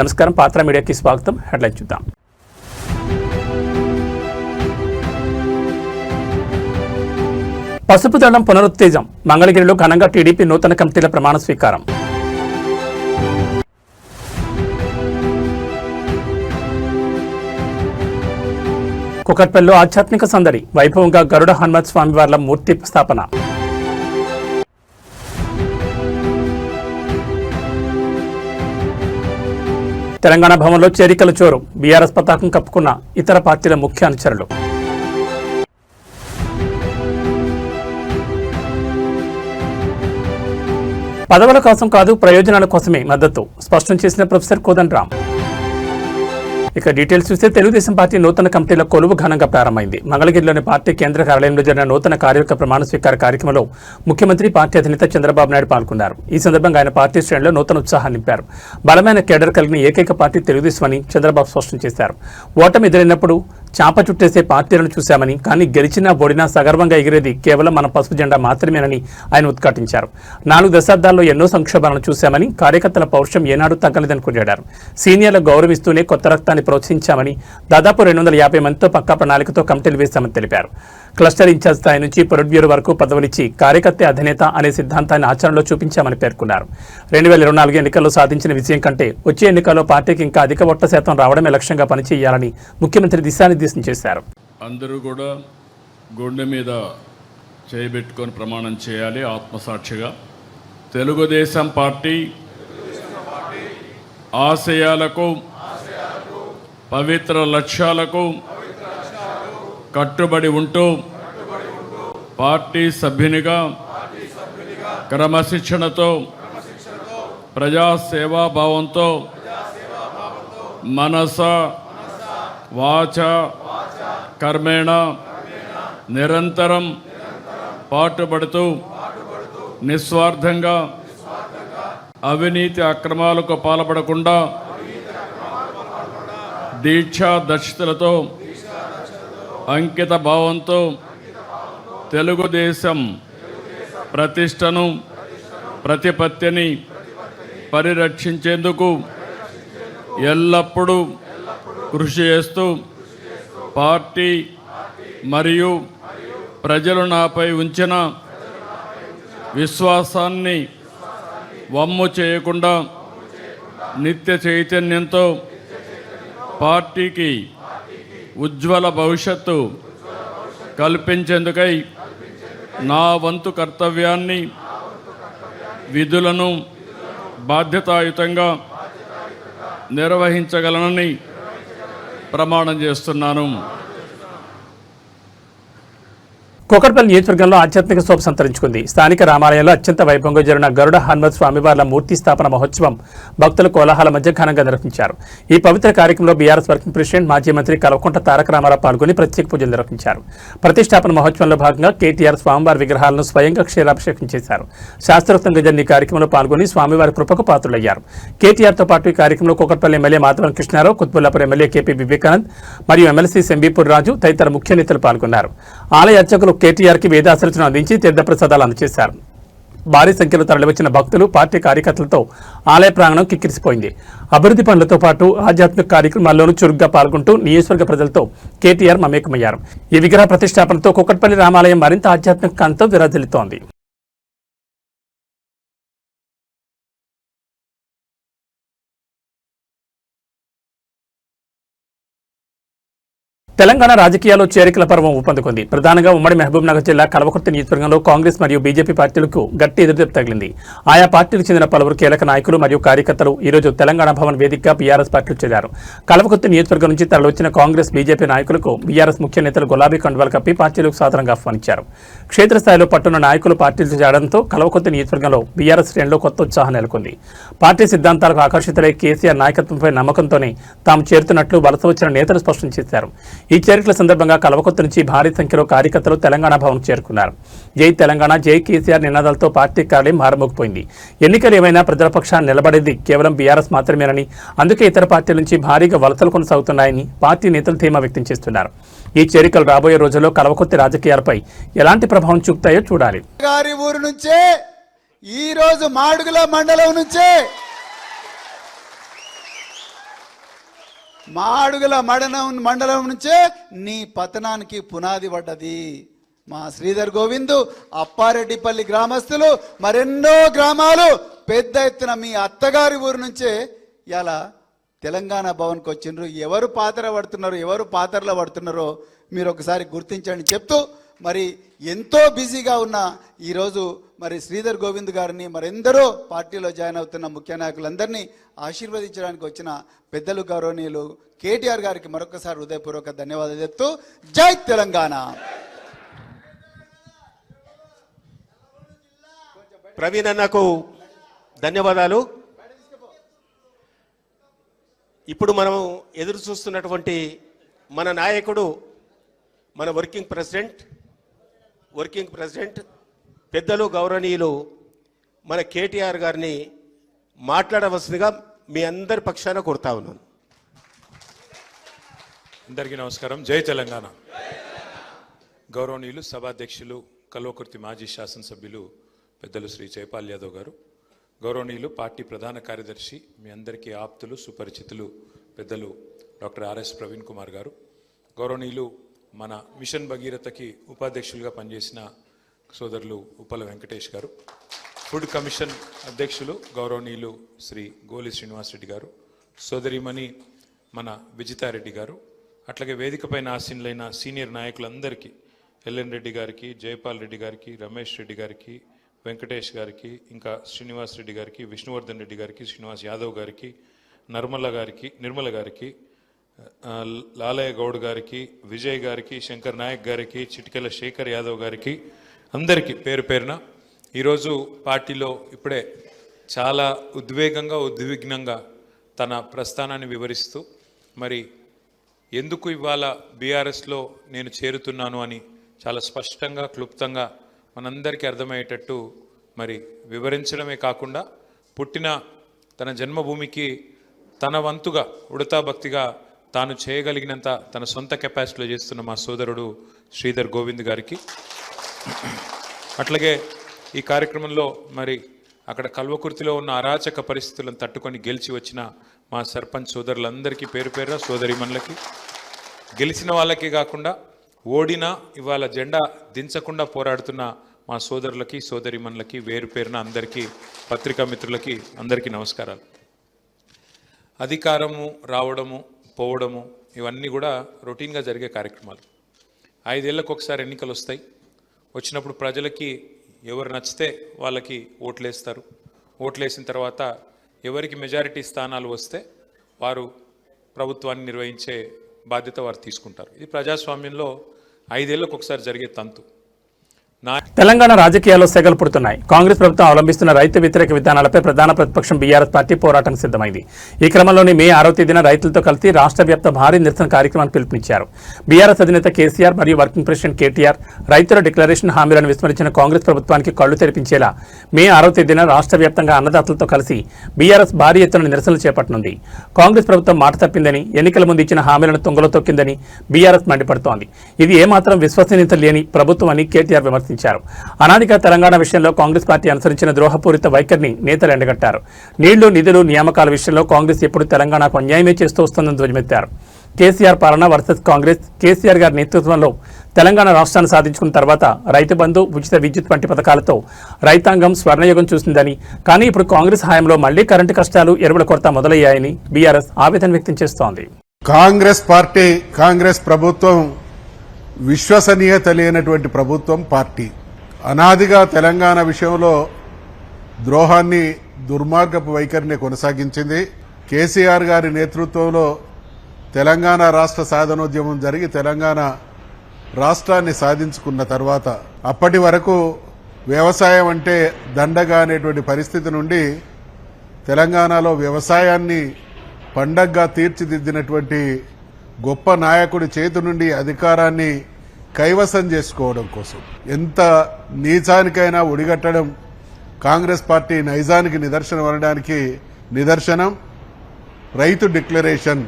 నమస్కారం పాత్ర మీడియాకి స్వాగతం. హెడ్లైన్ చూద్దాం. పసుపు దళం పునరుత్తేజం. మంగళగిరిలో ఘనంగా టీడీపీ నూతన కమిటీల ప్రమాణ స్వీకారం. కుకట్పల్లిలో ఆధ్యాత్మిక సందడి. వైభవంగా గరుడ హనుమత్ స్వామివార్ల మూర్తి స్థాపన. తెలంగాణ భవన్లో చేరికల చోరు. బీఆర్ఎస్ పతాకం కప్పుకున్న ఇతర పార్టీల ముఖ్య అనుచరులు. పదవుల కోసం కాదు, ప్రయోజనాల కోసమే మద్దతు స్పష్టం చేసిన ప్రొఫెసర్ కోదండరాం. ఇక డీటెయిల్స్ చూస్తే తెలుగుదేశం పార్టీ నూతన కమిటీల కొలువు ఘనంగా ప్రారంభమైంది. మంగళగిరిలోని పార్టీ కేంద్ర కార్యాలయంలో జరిగిన నూతన కార్యవర్గ ప్రమాణ స్వీకార కార్యక్రమంలో ముఖ్యమంత్రి పార్టీ అధినేత చంద్రబాబు నాయుడు పాల్గొన్నారు. ఈ సందర్భంగా ఆయన పార్టీ శ్రేణిలో నూతన ఉత్సాహాన్ని నింపారు. బలమైన కేడర్ కలిగిన ఏకైక పార్టీ తెలుగుదేశం అని చంద్రబాబు స్పష్టం చేశారు. ఓటమి ఎదురైనప్పుడు చాప చుట్టేసే పార్టీలను చూశామని, కానీ గెలిచినా ఓడినా సగర్వంగా ఎగిరేది కేవలం మన పసుపు జెండా మాత్రమేనని ఆయన ఉద్ఘాటించారు. 4 దశాబ్దాల్లో ఎన్నో సంక్షోభాలను చూశామని, కార్యకర్తల పౌరుషం ఏనాడు తగ్గలేదని కొనియాడారు. సీనియర్లు గౌరవిస్తూనే కొత్త రక్తాన్ని ప్రోత్సహించామని, దాదాపు 250 మందితో పక్కా ప్రణాళికతో కమిటీలు వేశామని తెలిపారు. క్లస్టర్ ఇన్ఛార్జ్ స్థాయి నుంచి పొలిట్ బ్యూరో వరకు పదవులిచ్చి కార్యకర్త అధినేత అనే సిద్ధాంతాన్ని ఆచరణలో చూపించామని పేర్కొన్నారు. 2024 ఎన్నికల్లో సాధించిన విజయం కంటే వచ్చే ఎన్నికల్లో పార్టీకి ఇంకా అధిక ఓట్ల శాతం రావడమే లక్ష్యంగా పనిచేయాలని ముఖ్యమంత్రి దిశానిర్దేశం చేశారు. అందరూ కూడా గుండె మీద చేయబెట్టుకొని ప్రమాణం చేయాలి. ఆత్మసాక్షిగా తెలుగుదేశం పార్టీ ఆశయాలకు, పవిత్ర లక్ష్యాలకు కట్టుబడి ఉంటూ పార్టీ సభ్యునిగా క్రమశిక్షణతో, ప్రజాసేవాభావంతో మనస వాచ కర్మేణ నిరంతరం పాటుపడుతూ నిస్వార్థంగా అవినీతి అక్రమాలకు పాల్పడకుండా దీక్షా దక్షతలతో, అంకిత భావంతో తెలుగుదేశం ప్రతిష్టను, ప్రతిపత్తిని పరిరక్షించేందుకు ఎల్లప్పుడూ కృషి చేస్తూ పార్టీ మరియు ప్రజలు నాపై ఉంచిన విశ్వాసాన్ని వమ్ము చేయకుండా నిత్య చైతన్యంతో పార్టీకి ఉజ్వల భవిష్యత్తు కల్పించేందుకై నా వంతు కర్తవ్యాన్ని, విధులను బాధ్యతాయుతంగా నిర్వహించగలనని ప్రమాణం చేస్తున్నాను. కుకట్పల్లి నియోజకవర్గంలో ఆధ్యాత్మిక శోభ సంతరించుకుంది. స్థానిక రామాలయంలో అత్యంత వైభవంగా జరిగిన గరుడ హనుమత్ స్వామివార్ల మూర్తి స్థాపన మహోత్సవం భక్తుల కోలాహల మధ్య ఘనంగా నిర్వహించారు. ఈ పవిత్ర కార్యక్రమంలో బీఆర్ఎస్ వర్కింగ్ ప్రెసిడెంట్, మాజీ మంత్రి కల్వకుంట్ల తారక రామారావు పాల్గొని ప్రత్యేక పూజలు నిర్వహించారు. ప్రతిష్టాపన మహోత్సవంలో భాగంగా కేటీఆర్ స్వామివారి విగ్రహాలను స్వయంగా క్షీరాభిషేకం చేశారు. శాస్త్రోక్తంగా జరిగిన ఈ కార్యక్రమంలో పాల్గొని స్వామివారి కృపకు పాత్రులయ్యారు. కేటీఆర్తో పాటు ఈ కార్యక్రమంలో Kukatpally MLA Madhavan Krishnarao, Quthbullapur MLA KP Vivekanand మరియు ఎమ్మెల్సీ సెంబీపూర్ రాజు తదితర ముఖ్య నేతలు పాల్గొన్నారు. ఆలయ అర్చకులు కేటీఆర్కి వేదాశీర్వచనం అందించి తీర్థప్రసాదాలు అందజేశారు. భారీ సంఖ్యలో తరలివచ్చిన భక్తులు, పార్టీ కార్యకర్తలతో ఆలయ ప్రాంగణం కిక్కిరిసిపోయింది. అభివృద్ధి పనులతో పాటు ఆధ్యాత్మిక కార్యక్రమాల్లోనూ చురుగ్గా పాల్గొంటూ నియోజకవర్గ ప్రజలతో కేటీఆర్ మమేకమయ్యారు. ఈ విగ్రహ ప్రతిష్టాపనతో కుకట్పల్లి రామాలయం మరింత ఆధ్యాత్మిక కాంతితో విరాజిల్లుతోంది. తెలంగాణ రాజకీయాల్లో చేరికల పర్వం ఊపందుకుంది. ప్రధానంగా ఉమ్మడి మహబూబ్నగర్ జిల్లా కల్వకుర్తి నియోజకవర్గంలో కాంగ్రెస్ మరియు బీజేపీ పార్టీలకు గట్టి ఎదురుదెబ్బ తగిలింది. ఆయా పార్టీలకు చెందిన పలువురు కీలక నాయకులు మరియు కార్యకర్తలు ఈరోజు తెలంగాణ భవన్ వేదికగా బీఆర్ఎస్ పార్టీలు చేరారు. కల్వకుర్తి నియోజకవర్గం నుంచి తరలివచ్చిన కాంగ్రెస్, బీజేపీ నాయకులకు బీఆర్ఎస్ ముఖ్య నేతలు గులాబీ కండువాలు కప్పి పార్టీలకు సాదరంగా ఆహ్వానించారు. క్షేత్రస్థాయిలో పట్టున్న నాయకులు పార్టీలు చేరడంతో కల్వకుర్తి నియోజకవర్గంలో బీఆర్ఎస్ శ్రేణిలో కొత్త ఉత్సాహం నెలకొంది. పార్టీ సిద్ధాంతాలకు ఆకర్షితులై కేసీఆర్ నాయకత్వంపై నమ్మకంతోనే తాము చేరుతున్నట్లు వలస వచ్చిన నేతలు స్పష్టం చేశారు. ఈ చేరికల సందర్భంగా కల్వకుర్తి నుంచి భారీ సంఖ్యలో కార్యకర్తలు తెలంగాణ భవన్ చేరుకున్నారు. జై తెలంగాణ, జై కేసీఆర్ నినాదాలతో పార్టీ కార్యాలయం మారుమోగిపోయింది. ఎన్నికలు ఏమైనా ప్రజల పక్షాన్ని నిలబడేది కేవలం బీఆర్ఎస్ మాత్రమేనని, అందుకే ఇతర పార్టీల నుంచి భారీగా వలసలు కొనసాగుతున్నాయని పార్టీ నేతలు ధీమా వ్యక్తం చేస్తున్నారు. ఈ చేరికలు రాబోయే రోజుల్లో కల్వకుర్తి రాజకీయాలపై ఎలాంటి ప్రభావం చూపుతాయో చూడాలి. గారి ఊరు నుంచే ఈ రోజు మాడుగుల మండలం నుంచే మాడుగుల మండలం నుంచే నీ పతనానికి పునాది పడ్డది. మా శ్రీధర్ గోవిందు, అప్పారెడ్డిపల్లి గ్రామస్తులు, మరెన్నో గ్రామాలు పెద్ద ఎత్తున మీ అత్తగారి ఊరు నుంచే ఇలా తెలంగాణ భవన్కి వచ్చిండ్రు. ఎవరు పాత్రలో పడుతున్నారో మీరు ఒకసారి గుర్తించండి చెప్తూ, మరి ఎంతో బిజీగా ఉన్న ఈరోజు మరి శ్రీధర్ గోవింద్ గారిని మరెందరో పార్టీలో జాయిన్ అవుతున్న ముఖ్య నాయకులందరినీ ఆశీర్వదించడానికి వచ్చిన పెద్దలు గౌరవనీయులు కేటీఆర్ గారికి మరొకసారి హృదయపూర్వక ధన్యవాదాలు చెప్తూ జై తెలంగాణ. ప్రవీణ్ అన్నకు ధన్యవాదాలు. ఇప్పుడు మనం ఎదురు చూస్తున్నటువంటి మన నాయకుడు, మన వర్కింగ్ ప్రెసిడెంట్ పెద్దలు గౌరవనీయులు మన కేటీఆర్ గారిని మాట్లాడవలసిందిగా మీ అందరి పక్షాన కోరుతా ఉన్నాను. అందరికీ నమస్కారం. జై తెలంగాణ. గౌరవనీయులు సభాధ్యక్షులు కల్వకుర్తి మాజీ శాసనసభ్యులు పెద్దలు శ్రీ జైపాల్ యాదవ్ గారు, గౌరవనీయులు పార్టీ ప్రధాన కార్యదర్శి, మీ అందరికీ ఆప్తులు సుపరిచితులు పెద్దలు డాక్టర్ ఆర్ఎస్ ప్రవీణ్ కుమార్ గారు, గౌరవనీయులు మన మిషన్ భగీరథకి ఉపాధ్యక్షులుగా పనిచేసిన సోదరులు ఉప్పల వెంకటేష్ గారు, ఫుడ్ కమిషన్ అధ్యక్షులు గౌరవనీయులు శ్రీ గోలి శ్రీనివాసరెడ్డి గారు, సోదరిమణి మన విజితారెడ్డి గారు, అట్లాగే వేదికపైన ఆసీనులైన సీనియర్ నాయకులందరికీ, ఎల్ఎన్ రెడ్డి గారికి, జైపాల్ రెడ్డి గారికి, రమేష్ రెడ్డి గారికి, వెంకటేష్ గారికి, ఇంకా శ్రీనివాస్ రెడ్డి గారికి, విష్ణువర్ధన్ రెడ్డి గారికి, శ్రీనివాస్ యాదవ్ గారికి, నిర్మల గారికి, లాలయ్య గౌడ్ గారికి, విజయ్ గారికి, శంకర్ నాయక్ గారికి, చిటికెల శేఖర్ యాదవ్ గారికి, అందరికీ పేరు పేరున ఈరోజు పార్టీలో ఇప్పుడే చాలా ఉద్విగ్నంగా తన ప్రస్థానాన్ని వివరిస్తూ మరి ఎందుకు ఇవాళ బీఆర్ఎస్లో నేను చేరుతున్నాను అని చాలా స్పష్టంగా క్లుప్తంగా మనందరికీ అర్థమయ్యేటట్టు మరి వివరించడమే కాకుండా పుట్టిన తన జన్మభూమికి తన వంతుగా ఉడతా భక్తిగా తాను చేయగలిగినంత తన సొంత కెపాసిటీలో చేస్తున్న మా సోదరుడు శ్రీధర్ గోవింద్ గారికి, అట్లాగే ఈ కార్యక్రమంలో మరి అక్కడ కల్వకుర్తిలో ఉన్న అరాచక పరిస్థితులను తట్టుకొని గెలిచి వచ్చిన మా సర్పంచ్ సోదరులందరికీ పేరు పేరున, సోదరిమణులకి, గెలిచిన వాళ్ళకి కాకుండా ఓడినా ఇవాళ జెండా దించకుండా పోరాడుతున్న మా సోదరులకి సోదరిమణులకి వేరు పేరున అందరికీ, పత్రికా మిత్రులకి అందరికీ నమస్కారాలు. అధికారము రావడము పోవడము ఇవన్నీ కూడా రొటీన్గా జరిగే కార్యక్రమాలు. 5 ఏళ్ళకు ఒకసారి ఎన్నికలు వస్తాయి. వచ్చినప్పుడు ప్రజలకి ఎవరు నచ్చితే వాళ్ళకి ఓట్లేస్తారు. ఓట్లేసిన తర్వాత ఎవరికి మెజారిటీ స్థానాలు వస్తే వారు ప్రభుత్వాన్ని నిర్వహించే బాధ్యత వారు తీసుకుంటారు. ఇది ప్రజాస్వామ్యంలో 5 ఏళ్ళకు ఒకసారి జరిగే తంతు. తెలంగాణ రాజకీయాల్లో సెగలు పుడుతున్నాయి. కాంగ్రెస్ ప్రభుత్వం అవలంబిస్తున్న రైతు వ్యతిరేక విధానాలపై ప్రధాన ప్రతిపక్షం బీఆర్ఎస్ పార్టీ పోరాటానికి సిద్ధమైంది. ఈ క్రమంలోనే మే 6వ తేదీన రైతులతో కలిసి రాష్ట్ర వ్యాప్త భారీ నిరసన కార్యక్రమాన్ని పిలుపునిచ్చారు. బీఆర్ఎస్ అధినేత కేసీఆర్ మరియు వర్కింగ్ ప్రెసిడెంట్ కేటీఆర్ రైతుల డిక్లరేషన్ హామీలను విస్మరించిన కాంగ్రెస్ ప్రభుత్వానికి కళ్లు తెరిపించేలా మే 6వ తేదీన రాష్ట్ర వ్యాప్తంగా అన్నదాతలతో కలిసి బీఆర్ఎస్ భారీ ఎత్తున నిరసనలు చేపట్టనుంది. కాంగ్రెస్ ప్రభుత్వం మాట తప్పిందని, ఎన్నికల ముందు ఇచ్చిన హామీలను తుంగలో తొక్కిందని బీఆర్ఎస్ మండిపడుతోంది. ఇది ఏమాత్రం విశ్వసనీయత లేని ప్రభుత్వం అని కేటీఆర్ విమర్శించారు. అనాదిగా తెలంగాణ విషయంలో కాంగ్రెస్ పార్టీ అనుసరించిన ద్రోహపూరిత వైఖరిని నేతలు ఎండగట్టారు. నీళ్లు, నిధులు, నియామకాల విషయంలో కాంగ్రెస్ ఎప్పుడు తెలంగాణకు అన్యాయమే చేస్తూ వస్తుందని ధ్వజమెత్తారు. కేసీఆర్ పాలన వర్సెస్ కాంగ్రెస్. కేసీఆర్ గారి నేతృత్వంలో తెలంగాణ రాష్ట్రాన్ని సాధించుకున్న తర్వాత రైతు బంధు, ఉచిత విద్యుత్ వంటి పథకాలతో రైతాంగం స్వర్ణయుగం చూసిందని, కానీ ఇప్పుడు కాంగ్రెస్ హయాంలో మళ్లీ కరెంటు కష్టాలు, ఎరువుల కొరత మొదలయ్యాయని బీఆర్ఎస్ ఆవేదన వ్యక్తం చేస్తోంది. కాంగ్రెస్ పార్టీ, కాంగ్రెస్ ప్రభుత్వం విశ్వసనీయత లేనటువంటి ప్రభుత్వం, పార్టీ. అనాదిగా తెలంగాణ విషయంలో ద్రోహాన్ని, దుర్మార్గపు వైఖరిని కొనసాగించింది. కేసీఆర్ గారి నేతృత్వంలో తెలంగాణ రాష్ట్ర సాధనోద్యమం జరిగి తెలంగాణ రాష్ట్రాన్ని సాధించుకున్న తర్వాత అప్పటి వరకు వ్యవసాయం అంటే దండగా అనేటువంటి పరిస్థితి నుండి తెలంగాణలో వ్యవసాయాన్ని పండగగా తీర్చిదిద్దినటువంటి గొప్ప నాయకుడి చేతి నుండి అధికారాన్ని కైవసం చేసుకోవడం కోసం ఎంత నీచానికైనా ఒడిగట్టడం కాంగ్రెస్ పార్టీ నైజానికి నిదర్శనం అనడానికి నిదర్శనం రైతు డిక్లరేషన్.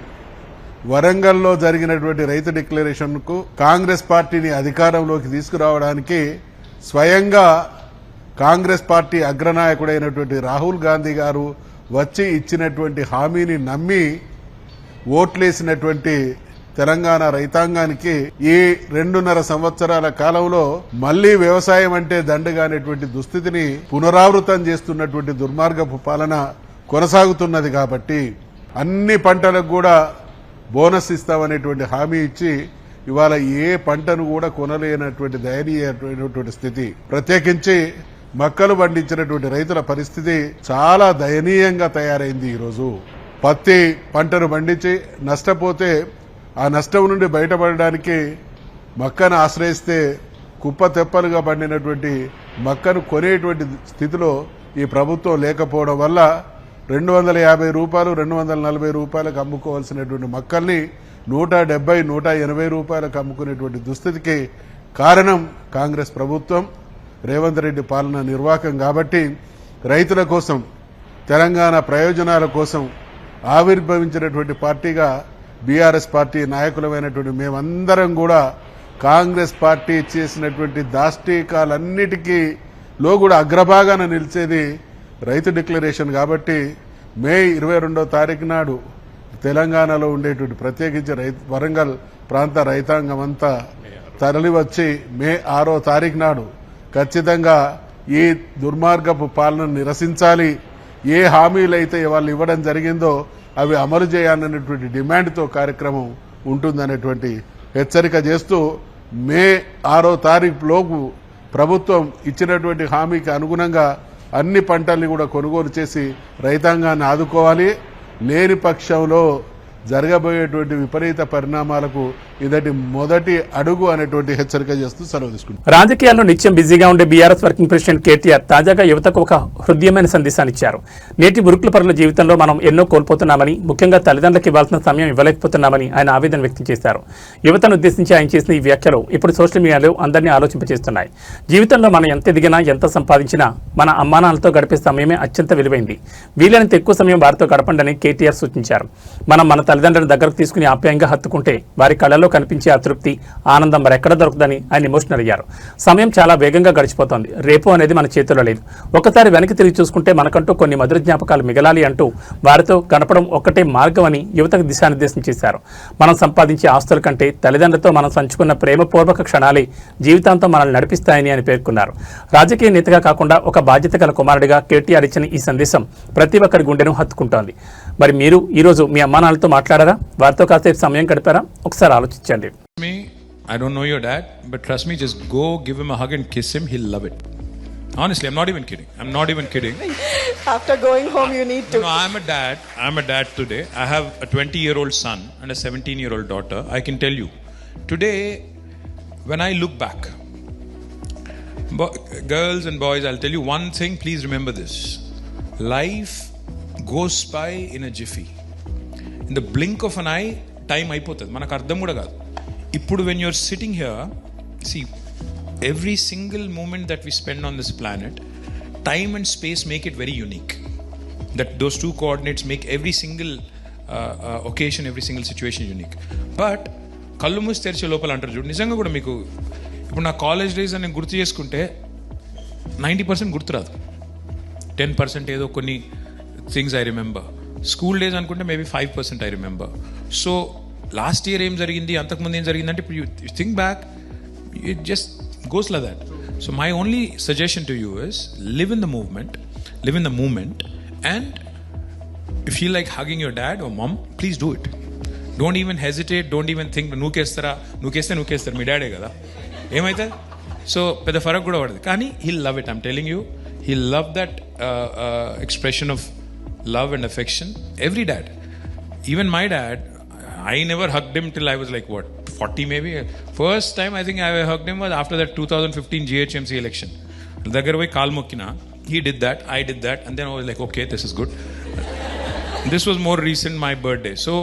వరంగల్లో జరిగినటువంటి రైతు డిక్లరేషన్కు కాంగ్రెస్ పార్టీని అధికారంలోకి తీసుకురావడానికి స్వయంగా కాంగ్రెస్ పార్టీ అగ్రనాయకుడైనటువంటి రాహుల్ గాంధీ గారు వచ్చి ఇచ్చినటువంటి హామీని నమ్మి ఓట్లేసినటువంటి తెలంగాణ రైతాంగానికి ఈ 2.5 సంవత్సరాల కాలంలో మళ్లీ వ్యవసాయం అంటే దండగానేటువంటి దుస్థితిని పునరావృతం చేస్తున్నటువంటి దుర్మార్గపు పాలన కొనసాగుతున్నది. కాబట్టి అన్ని పంటలకు కూడా బోనస్ ఇస్తామనేటువంటి హామీ ఇచ్చి ఇవాళ ఏ పంటను కూడా కొనలేనటువంటి దయనీయమైనటువంటి స్థితి. ప్రత్యేకించి మక్కలు పండించినటువంటి రైతుల పరిస్థితి చాలా దయనీయంగా తయారైంది. ఈరోజు పత్తి పంటను పండించి నష్టపోతే ఆ నష్టం నుండి బయటపడడానికి మక్కను ఆశ్రయిస్తే కుప్ప తెప్పలుగా పండినటువంటి మక్కను కొనేటువంటి స్థితిలో ఈ ప్రభుత్వం లేకపోవడం వల్ల 250 రూపాయలు 240 రూపాయలకు అమ్ముకోవాల్సినటువంటి మక్కల్ని 170 180 రూపాయలకు అమ్ముకునేటువంటి దుస్థితికి కారణం కాంగ్రెస్ ప్రభుత్వం, రేవంత్ రెడ్డి పాలన నిర్వాహకం. కాబట్టి రైతుల కోసం, తెలంగాణ ప్రయోజనాల కోసం ఆవిర్భవించినటువంటి పార్టీగా బీఆర్ఎస్ పార్టీ నాయకులమైనటువంటి మేమందరం కూడా కాంగ్రెస్ పార్టీ చేసినటువంటి దాష్టీకాలన్నిటికీ లో కూడా అగ్రభాగాన నిలిచేది రైతు డిక్లరేషన్. కాబట్టి మే 22వ తారీఖు నాడు తెలంగాణలో ఉండేటువంటి ప్రత్యేకించి వరంగల్ ప్రాంత రైతాంగం అంతా తరలివచ్చి మే 6వ తారీఖు నాడు ఖచ్చితంగా ఈ దుర్మార్గపు పాలనను నిరసించాలి. ఏ హామీలైతే వాళ్ళు ఇవ్వడం జరిగిందో అవి అమలు చేయాలనేటువంటి డిమాండ్తో కార్యక్రమం ఉంటుందనేటువంటి హెచ్చరిక చేస్తూ మే 6వ తారీఖులోపు ప్రభుత్వం ఇచ్చినటువంటి హామీకి అనుగుణంగా అన్ని పంటల్ని కూడా కొనుగోలు చేసి రైతాంగాన్ని ఆదుకోవాలి. లేని పక్షంలో జరగబోయేటువంటి విపరీత పరిణామాలకు ఇదటి మొదటి అడుగు అనేటువంటి హెచ్చరిక చేస్తూ సెలవు తీసుకుంటారు. రాజకీయాల్లో నిత్యం బిజీగా ఉండే బీఆర్ఎస్ వర్కింగ్ ప్రెసిడెంట్ కేటీఆర్ తాజాగా యువతకు ఒక హృదయమైన సందేశాన్ని ఇచ్చారు. నేటి ఉరుకుల పరుల జీవితంలో మనం ఎన్నో కోల్పోతున్నామని, ముఖ్యంగా తల్లిదండ్రులకు ఇవ్వాల్సిన సమయం ఇవ్వలేకపోతున్నామని ఆయన ఆవేదన వ్యక్తం చేశారు. యువతను ఉద్దేశించి ఆయన చేసిన ఈ వ్యాఖ్యలు ఇప్పుడు సోషల్ మీడియాలో అందరినీ ఆలోచింపజేస్తున్నాయి. జీవితంలో మనం ఎంత ఎదిగినా, ఎంత సంపాదించినా మన అమ్మానాలతో గడిపే సమయమే అత్యంత విలువైంది. వీలైనంత ఎక్కువ సమయం వారితో గడపండి కేటీఆర్ సూచించారు. మనం మన తల్లిదండ్రులను దగ్గరకు తీసుకుని ఆప్యాయంగా హత్తుకుంటే వారి కళ్ళలో కనిపించే అతృప్తి, ఆనందం మరెక్కడ దొరుకుతుందని ఆయన ఎమోషనల్ అయ్యారు. సమయం చాలా వేగంగా గడిచిపోతోంది. రేపు అనేది మన చేతుల్లో లేదు. ఒకసారి వెనక్కి తిరిగి చూసుకుంటే మనకంటూ కొన్ని మధుర జ్ఞాపకాలు మిగలాలి అంటూ వారితో గడపడం ఒక్కటే మార్గం అని యువతకు దిశానిర్దేశం చేశారు. మనం సంపాదించే ఆస్తుల కంటే తల్లిదండ్రులతో మనం పంచుకున్న ప్రేమపూర్వక క్షణాలే జీవితాంతం మనల్ని నడిపిస్తాయని ఆయన పేర్కొన్నారు. రాజకీయ నేతగా కాకుండా ఒక బాధ్యత గల కుమారుడిగా కేటీఆర్ ఇచ్చిన ఈ సందేశం ప్రతి ఒక్కరి గుండెను హత్తుకుంటోంది. మరి మీరు ఈరోజు మీ అమ్మానాలతో మాట్లాడారా? వారితో కాసేపు సమయం గడిపారా? ఒకసారి ఆలోచించండి. I don't know your dad, but trust me, just go give him a hug and kiss him. He'll love it. Honestly, I'm not even kidding. I'm not even kidding. After going home, you need to. No, I'm a dad. I'm a dad today. I have a 20-year-old son and a 17-year-old daughter. I can tell you, today, when I look back, girls and boys, I'll tell you one thing. Please remember this. Life goes by in a jiffy. In the blink of an eye, time అయిపోతుంది. మనకు అర్థం కూడా కాదు. ఇప్పుడు when you're sitting here, see, every single moment that we spend on this planet, time and space make it very unique. That those two coordinates make every single occasion, every single situation unique. But కళ్ళు మూసి తెరిచే లోపల అంటారు చూడు, నిజంగా కూడా మీకు ఇప్పుడు నా కాలేజ్ డేస్ అని గుర్తు చేసుకుంటే 90% గుర్తురాదు. 10% ఏదో కొన్ని things I remember. School days అనుకుంటే maybe 5% I remember. So last year ఏం జరిగింది, అంతకుముందు ఏం జరిగిందంటే ఇప్పుడు you think back, it just goes like that. So my only suggestion to you is live in the movement, live in the moment, and if you like hugging your dad or mom, please do it. Don't even hesitate, don't even think నూకేస్తారు మీ డాడే కదా, ఏమైతే so పెద్ద ఫరక్ కూడా పడదు. కానీ he'll love it, I'm telling you, he'll love that expression of love and affection. Every dad, even my dad, I never hugged him till I was like 40 maybe. First time I think I hugged him was after that 2015 GHMC election. Dagar voi kaal mokkina, he did that, I did that, and then I was like, okay, this is good. This was more recent, my birthday. So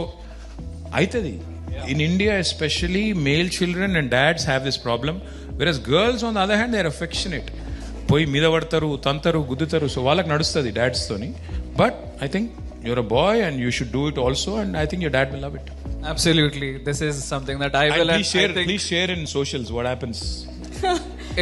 aitadi in India especially, male children and dads have this problem, whereas girls on the other hand, they are affectionate. పోయి మీద పడతారు, తంతారు, గుద్దుతారు. So వాళ్ళకి నడుస్తుంది డాడ్స్తోని. But I think you're a boy and you should do it also, and I think your dad will love it. Absolutely, this is something that I will. Please share in socials what happens.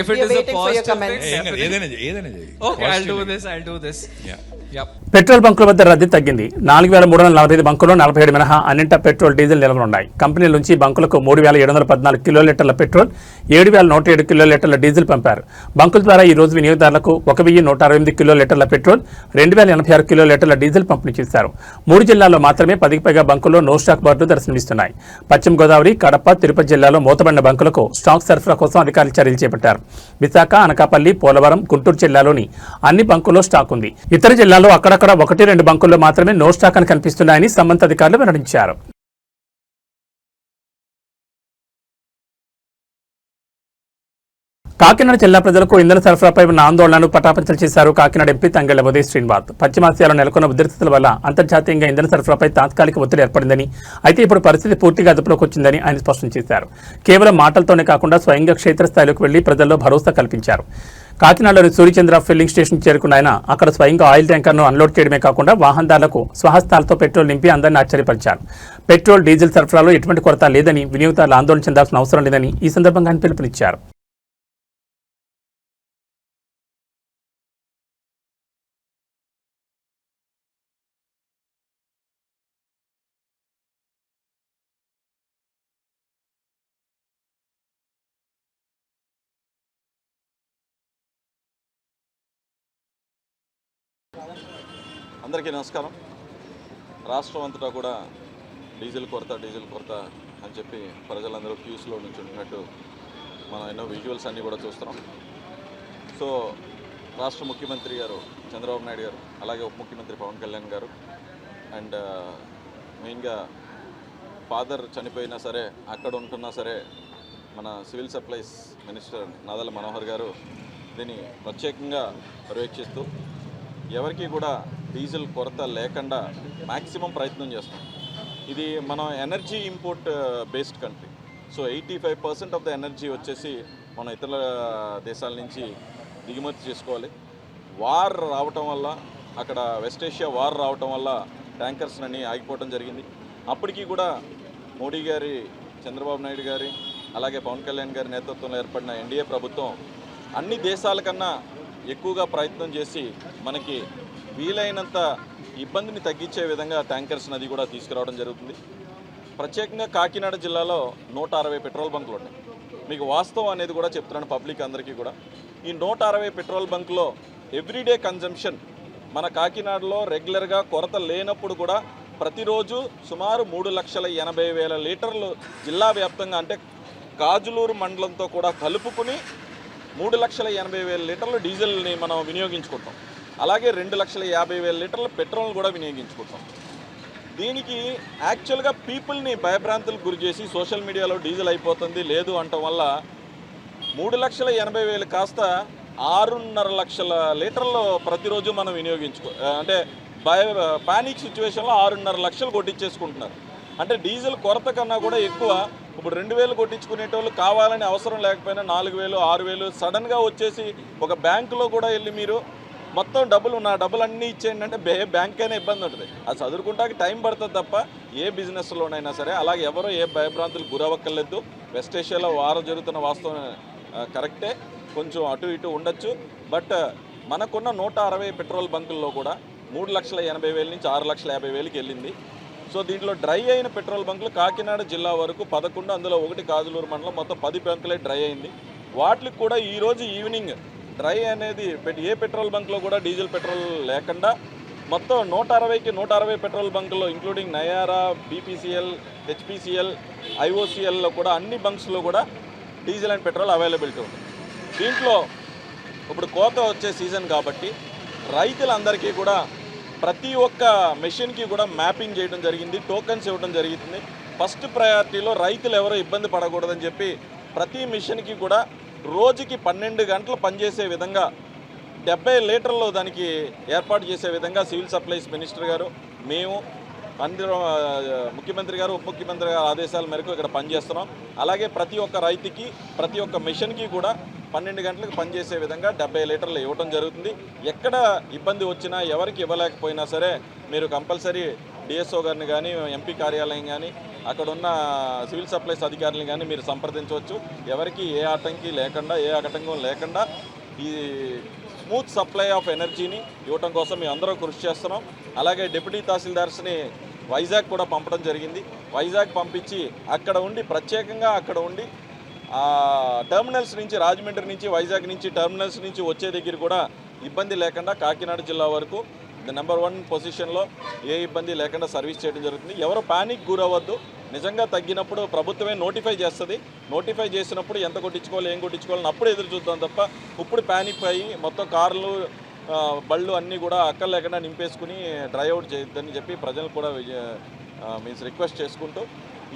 If it is a positive thing, ఏదైనా చేయి. okay, I'll do this. Yeah. Yep. Petrol బంకుల వద్ద రద్దీ తగ్గింది. 4,345 బంకుల్లో 47 మినహా అన్నింటా petrol, diesel నిల్వలున్నాయి. కంపెనీల నుంచి బంకులకు 3,714 కిలోలీటర్ల పెట్రోల్, 7,107 కిలోలీటర్ల డీజిల్ పంపారు. బంకుల ద్వారా ఈ రోజు వినియోగదారులకు 1,168 కిలోలీటర్ల పెట్రోల్, 2,086 కిలోలీటర్ల డీజిల్ పంపిణీ చేశారు. 3 జిల్లాల్లో మాత్రమే 10కి పైగా బంకుల్లో నో స్టాక్ బోర్డులు దర్శనమిస్తున్నాయి. పశ్చిమ గోదావరి, కడప, తిరుపతి జిల్లాలో మూతబడిన బంకులకు స్టాక్ సరఫరా కోసం అధికారులు చర్యలు చేపట్టారు. విశాఖ, అనకాపల్లి, పోలవరం, గుంటూరు జిల్లాలోని అన్ని బంకుల్లో స్టాక్ ఉంది. ఇతర జిల్లాల్లో అక్కడక్కడ 1-2 బంకుల్లో మాత్రమే నో స్టాక్ అని కనిపిస్తున్నాయని సంబంధిత అధికారులు వెల్లడించారు. కాకినాడ జిల్లా ప్రజలకు ఇంధన సరఫరాపై ఉన్న ఆందోళనను పటాపంచలు చేశారు కాకినాడ ఎంపీ తంగెళ్ల ఉదయ్ శ్రీనివాస్. పశ్చిమాసియాలో నెలకొన్న ఉద్రిక్తతల వల్ల అంతర్జాతీయంగా ఇంధన సరఫరాపై తాత్కాలిక ఒత్తిడి ఏర్పడిందని, అయితే ఇప్పుడు పరిస్థితి పూర్తిగా అదుపులోకి వచ్చిందని ఆయన స్పష్టం చేశారు. కేవలం మాటలతోనే కాకుండా స్వయంగా క్షేత్రస్థాయిలోకి వెళ్లి ప్రజల్లో భరోసా కల్పించారు. కాకినాడలోని సూర్యచంద్ర ఫిల్లింగ్ స్టేషన్ చేరుకున్న ఆయన అక్కడ స్వయంగా ఆయిల్ ట్యాంకర్ను అన్లోడ్ చేయడమే కాకుండా వాహనదారులకు స్వహస్తాలతో పెట్రోల్ నింపి అందరినీ ఆశ్చర్యపరిచారు. పెట్రోల్, డీజిల్ సరఫరాలో ఎటువంటి కొరత లేదని, వినియోగదారులు ఆందోళన చెందాల్సిన అవసరం లేదని ఈ సందర్భంగా ఆయన పిలుపునిచ్చారు. అందరికీ నమస్కారం. రాష్ట్రం అంతటా కూడా డీజిల్ కొరత అని చెప్పి ప్రజలందరూ క్యూస్లో నుంచి ఉంటున్నట్టు మనం ఎన్నో విజువల్స్ అన్నీ కూడా చూస్తున్నాం. సో రాష్ట్ర ముఖ్యమంత్రి గారు చంద్రబాబు నాయుడు గారు, అలాగే ఉప ముఖ్యమంత్రి పవన్ కళ్యాణ్ గారు, అండ్ మెయిన్గా ఫాదర్ చనిపోయినా సరే అక్కడ ఉంటున్నా సరే మన civil supplies minister Nadella Manohar గారు దీన్ని ప్రత్యేకంగా పర్యవేక్షిస్తూ ఎవరికి కూడా డీజిల్ కొరత లేకుండా మ్యాక్సిమం ప్రయత్నం చేస్తాం. ఇది మనం energy import based country. So 85% of the energy వచ్చేసి మనం ఇతర దేశాల నుంచి దిగుమతి చేసుకోవాలి. వార్ రావటం వల్ల, అక్కడ వెస్ట్ ఏషియా వార్ రావటం వల్ల ట్యాంకర్స్ అన్నీ ఆగిపోవడం జరిగింది. అప్పటికీ కూడా మోడీ గారి, చంద్రబాబు నాయుడు గారి, అలాగే పవన్ కళ్యాణ్ గారి నేతృత్వంలో ఏర్పడిన ఎన్డీఏ ప్రభుత్వం అన్ని దేశాల కన్నా ఎక్కువగా ప్రయత్నం చేసి మనకి వీలైనంత ఇబ్బందిని తగ్గించే విధంగా ట్యాంకర్స్ నది కూడా తీసుకురావడం జరుగుతుంది. ప్రత్యేకంగా కాకినాడ జిల్లాలో 160 పెట్రోల్ బంకులు ఉన్నాయి. మీకు వాస్తవం అనేది కూడా చెప్తున్నాను పబ్లిక్ అందరికీ కూడా. ఈ 160 పెట్రోల్ బంకులో ఎవ్రీడే కన్జంప్షన్ మన కాకినాడలో రెగ్యులర్గా కొరత లేనప్పుడు కూడా ప్రతిరోజు సుమారు 3,80,000 లీటర్లు జిల్లా వ్యాప్తంగా, అంటే కాజులూరు మండలంతో కూడా కలుపుకుని 3,80,000 లీటర్లు డీజిల్ని మనం వినియోగించుకుంటాం. అలాగే 2,50,000 లీటర్ల పెట్రోల్ కూడా వినియోగించుకుంటాం. దీనికి యాక్చువల్గా పీపుల్ని భయభ్రాంతులకు గురి చేసి సోషల్ మీడియాలో డీజిల్ అయిపోతుంది లేదు అనటం వల్ల 3,80,000 కాస్త 6.5 లక్షల లీటర్లు ప్రతిరోజు మనం అంటే పానిక్ సిచ్యువేషన్లో 6.5 లక్షలు కొట్టించేసుకుంటున్నారు. అంటే డీజిల్ కొరత కన్నా కూడా ఎక్కువ. ఇప్పుడు 2,000 కొట్టించుకునేటోళ్ళు కావాలని అవసరం లేకపోయినా 4,000, 6,000 సడన్గా వచ్చేసి ఒక బ్యాంకులో కూడా వెళ్ళి మీరు మొత్తం నా డబ్బులన్నీ ఇచ్చేయండి అంటే బ్యాంక్ అయినా ఇబ్బంది ఉంటుంది. అది చదువుకుంటానికి టైం పడుతుంది తప్ప ఏ బిజినెస్లోనైనా సరే. అలాగే ఎవరో ఏ భయభ్రాంతులు గురవక్కర్లేదు. వెస్ట్ ఏషియాలో వారం జరుగుతున్న వాస్తవం కరెక్టే, కొంచెం అటు ఇటు ఉండొచ్చు. బట్ మనకున్న 160 పెట్రోల్ బంకుల్లో కూడా 3,80,000 నుంచి 6,50,000కి వెళ్ళింది. సో దీంట్లో డ్రై అయిన పెట్రోల్ బంకులు కాకినాడ జిల్లా వరకు 11, అందులో 1 కాజులూరు మండలం, మొత్తం 10 బంకులే డ్రై అయింది. వాటికి కూడా ఈరోజు ఈవినింగ్ డ్రై అనేది ఏ పెట్రోల్ బంక్లో కూడా డీజిల్ పెట్రోల్ లేకుండా మొత్తం 160కి 160 పెట్రోల్ బంకుల్లో ఇంక్లూడింగ్ నయారా, బీపీసీఎల్, హెచ్పీసీఎల్, ఐఓసీఎల్లో కూడా అన్ని బంక్స్లో కూడా డీజిల్ అండ్ పెట్రోల్ అవైలబిలిటీ ఉంది. దీంట్లో ఇప్పుడు కోత వచ్చే సీజన్ కాబట్టి రైతులందరికీ కూడా ప్రతి ఒక్క మెషిన్కి కూడా మ్యాపింగ్ చేయడం జరిగింది, టోకన్స్ ఇవ్వడం జరుగుతుంది. ఫస్ట్ ప్రయారిటీలో రైతులు ఎవరో ఇబ్బంది పడకూడదని చెప్పి ప్రతి మిషన్కి కూడా రోజుకి 12 గంటలు పనిచేసే విధంగా 70 లీటర్లు దానికి ఏర్పాటు చేసే విధంగా సివిల్ సప్లైస్ మినిస్టర్ గారు, మేము అందరూ, ముఖ్యమంత్రి గారు, ఉప ముఖ్యమంత్రి గారు ఆదేశాల మేరకు ఇక్కడ పనిచేస్తున్నాం. అలాగే ప్రతి ఒక్క రైతుకి, ప్రతి ఒక్క మిషన్కి కూడా 12 గంటలకు పనిచేసే విధంగా 70 లీటర్లు ఇవ్వడం జరుగుతుంది. ఎక్కడ ఇబ్బంది వచ్చినా, ఎవరికి ఇవ్వలేకపోయినా సరే మీరు కంపల్సరీ డిఎస్ఓ గారిని కానీ, ఎంపీ కార్యాలయం కానీ, అక్కడ ఉన్న సివిల్ సప్లైస్ అధికారులను కానీ మీరు సంప్రదించవచ్చు. ఎవరికి ఏ ఆటంకం లేకుండా ఈ స్మూత్ సప్లై ఆఫ్ ఎనర్జీని ఇవ్వటం కోసం మేము అందరం కృషి చేస్తున్నాం. అలాగే డిప్యూటీ తహసీల్దార్స్ని వైజాగ్ కూడా పంపడం జరిగింది. వైజాగ్ పంపించి ప్రత్యేకంగా అక్కడ ఉండి టెర్మినల్స్ నుంచి, రాజమండ్రి నుంచి, వైజాగ్ నుంచి టెర్మినల్స్ నుంచి వచ్చే దగ్గర కూడా ఇబ్బంది లేకుండా కాకినాడ జిల్లా వరకు నెంబర్ 1 పొజిషన్లో ఏ ఇబ్బంది లేకుండా సర్వీస్ చేయడం జరుగుతుంది. ఎవరు పానిక్ గురవద్దు. నిజంగా తగ్గినప్పుడు ప్రభుత్వమే నోటిఫై చేస్తుంది. నోటిఫై చేసినప్పుడు ఎంత కొట్టించుకోవాలి, ఏం కొట్టించుకోవాలని అప్పుడు ఎదురు చూద్దాం తప్ప ఇప్పుడు పానిక్ అయ్యి మొత్తం కార్లు, బళ్ళు అన్నీ కూడా అక్కర్ లేకుండా నింపేసుకుని డ్రైఅవుట్ చేయొద్దని చెప్పి ప్రజలు కూడా రిక్వెస్ట్ చేసుకుంటూ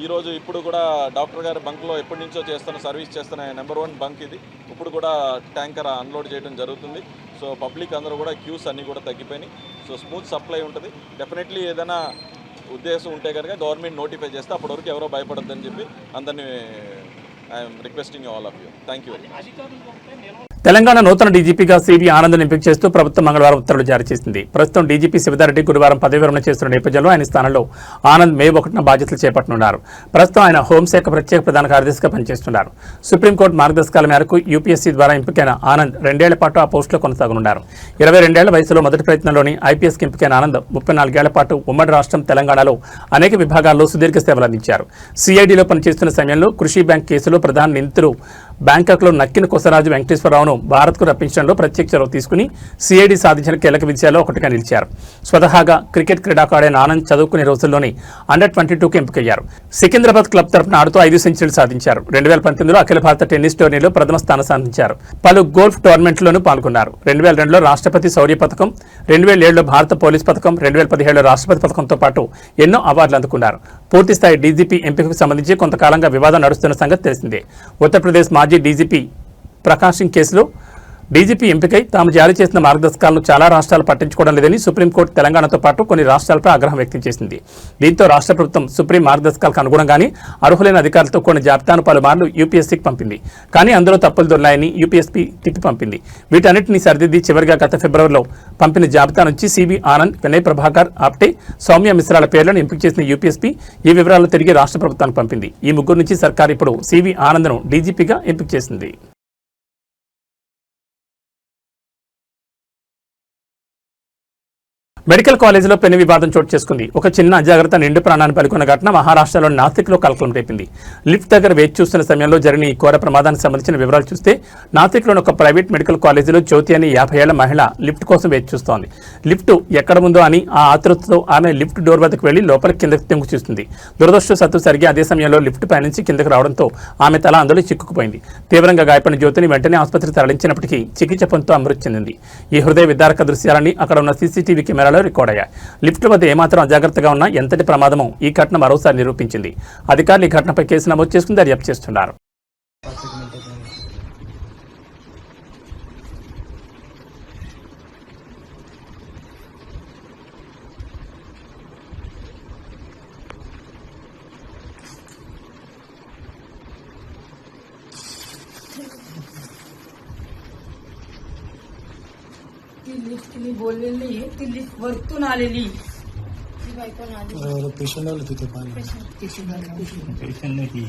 ఈరోజు ఇప్పుడు కూడా డాక్టర్ గారి బంక్లో ఎప్పటి నుంచో సర్వీస్ చేస్తున్న నెంబర్ 1 బంక్ ఇది. ఇప్పుడు కూడా ట్యాంకర్ అన్లోడ్ చేయడం జరుగుతుంది. సో పబ్లిక్ అందరూ కూడా క్యూస్ అన్నీ కూడా తగ్గిపోయినాయి. సో స్మూత్ సప్లై ఉంటుంది. డెఫినెట్లీ ఏదైనా ఉద్దేశం ఉంటే కనుక గవర్నమెంట్ నోటిఫై చేస్తే అప్పటి వరకు ఎవరో భయపడద్దని చెప్పి అందరినీ I'm requesting all of you. Thank you. Telangana నూతన డీజీపీగా సివి ఆనంద్ను ఎంపిక చేస్తూ ప్రభుత్వం మంగళవారం ఉత్తర్వులు జారీ చేసింది. ప్రస్తుతం డీజీపీ శివధారెడ్డి గురువారం పదవి విరమణ చేస్తున్న నేపథ్యంలో ఆయన స్థానంలో ఆనంద్ మే 1న బాధ్యతలు చేపట్టనున్నారు. ప్రస్తుతం ఆయన హోంశాఖ ప్రత్యేక ప్రధాన కార్యదర్శిగా పనిచేస్తున్నారు. సుప్రీంకోర్టు మార్గదర్శకాల మేరకు యూపీఎస్సీ ద్వారా ఎంపికైన ఆనంద్ 2 ఏళ్ల పాటు ఆ పోస్టులో కొనసాగనున్నారు. 22 ఏళ్ల వయసులో మొదటి ప్రయత్నంలోని ఐపీఎస్కి ఎంపికైన ఆనంద్ 34 ఏళ్ల పాటు ఉమ్మడి రాష్ట్రం తెలంగాణలో అనేక విభాగాల్లో సుదీర్ఘ సేవలందించారు. సిఐడిలో పనిచేస్తున్న సమయంలో కృషి బ్యాంక్ కేసులో ప్రధాన నిందితులు బ్యాంకాక్లో నక్కిన కొసరాజు వెంకటేశ్వరరావును భారత్కు రప్పించడంలో ప్రత్యేక చొరవ తీసుకుని సిఐడి సాధించిన కీలక విజయాల్లో ఒకటిగా నిలిచారు. స్వతహాగా క్రికెట్ క్రీడాకారుడైన ఆనంద్ చదువుకునే రోజుల్లోనే అండర్-22కు ఎంపికయ్యారు. సికింద్రాబాద్ క్లబ్ తరఫున ఆడుతూ 5 సెంచరీలు సాధించారు. 2019లో అఖిల భారత టెన్నిస్ టోర్నీలో ప్రథమ స్థానం సాధించారు. పలు గోల్ఫ్ టోర్నమెంట్లోనూ పాల్గొన్నారు. 2002లో రాష్ట్రపతి శౌర్య పథకం, 2007లో భారత పోలీస్ పథకం, 2017లో రాష్ట్రపతి పథకంతో పాటు ఎన్నో అవార్డులు అందుకున్నారు. పూర్తిస్థాయి డీజీపీ ఎంపికకు సంబంధించి కొంతకాలంగా వివాదం నడుస్తున్న సంగతి తెలిసిందే. ఉత్తరప్రదేశ్ మాజీ డీజీపీ ప్రకాష్ సింగ్ కేసులో డీజీపీ ఎంపికై తాము జారీ చేసిన మార్గదర్శకాలను చాలా రాష్ట్రాలు పట్టించుకోవడం లేదని సుప్రీంకోర్టు తెలంగాణతో పాటు కొన్ని రాష్ట్రాలపై ఆగ్రహం వ్యక్తం చేసింది. దీంతో రాష్ట్ర ప్రభుత్వం సుప్రీం మార్గదర్శకాలకు అనుగుణంగానే అర్హులైన అధికారులతో కొన్ని జాబితాను పలుమార్లు యూపీఎస్సీకి పంపింది. కానీ అందులో తప్పులు దొర్లాయని యూపీఎస్పీ తిప్పి పంపింది. వీటన్నిటిని సరిదిద్ది చివరిగా గత ఫిబ్రవరిలో పంపిన జాబితా నుంచి సివి ఆనంద్, వినయ్ ప్రభాకర్ ఆప్టే, సౌమ్య మిశ్రాల పేర్లను ఎంపిక చేసిన యూపీఎస్పీ ఈ వివరాలను తిరిగి రాష్ట్ర ప్రభుత్వానికి పంపింది. ఈ ముగ్గురు నుంచి సర్కార్ ఇప్పుడు సివి ఆనంద్ను డీజీపీగా ఎంపిక చేసింది. మెడికల్ కాలేజీలో పెను వివాదం చోటు చేసుకుంది. ఒక చిన్న అజాగ్రత్త నిండు ప్రాణాన్ని పలుకున్న ఘటన మహారాష్ట్రలోని నాసిక్లో కలకలం రేపింది. లిఫ్ట్ దగ్గర వేచి చూస్తున్న సమయంలో జరిగిన ఈ ఘోర ప్రమాదానికి సంబంధించిన వివరాలు చూస్తే నాసిక్లోని ఒక ప్రైవేట్ మెడికల్ కాలేజీలో జ్యోతి అనే 50 ఏళ్ల మహిళ లిఫ్ట్ కోసం వేచి చూస్తోంది. లిఫ్ట్ ఎక్కడ ఉందో అని ఆ ఆతృతతో ఆమె లిఫ్ట్ డోర్ వద్దకు వెళ్లి లోపలికి కిందకి తెంగు చూస్తుంది. దురదృష్టవశాత్తు సరిగ్గా అదే సమయంలో లిఫ్ట్ పైనుంచి కిందకు రావడంతో ఆమె తల అందులో చిక్కుకుపోయింది. తీవ్రంగా గాయపడిన జ్యోతిని వెంటనే ఆసుపత్రికి తరలించినప్పటికీ చికిత్స పొందుతూ అమృతి చెందింది. ఈ హృదయ విదారక దృశ్యాలన్నీ అక్కడ ఉన్న సీసీటీవీ కెమెరాలో రికార్డ్ అయ్యాయి. లిఫ్ట్ వద్ద ఏమాత్రం అజాగ్రత్తగా ఉన్నా ఎంతటి ప్రమాదమో ఈ ఘటన మరోసారి నిరూపించింది. అధికారులు ఈ ఘటనపై కేసు నమోదు చేసుకుని దర్యాప్తు చేస్తున్నారు. तिने बोललेली आहे ती लिफ्ट वरतून आलेली पेशंट आलं तिथे पेशंट नाही ती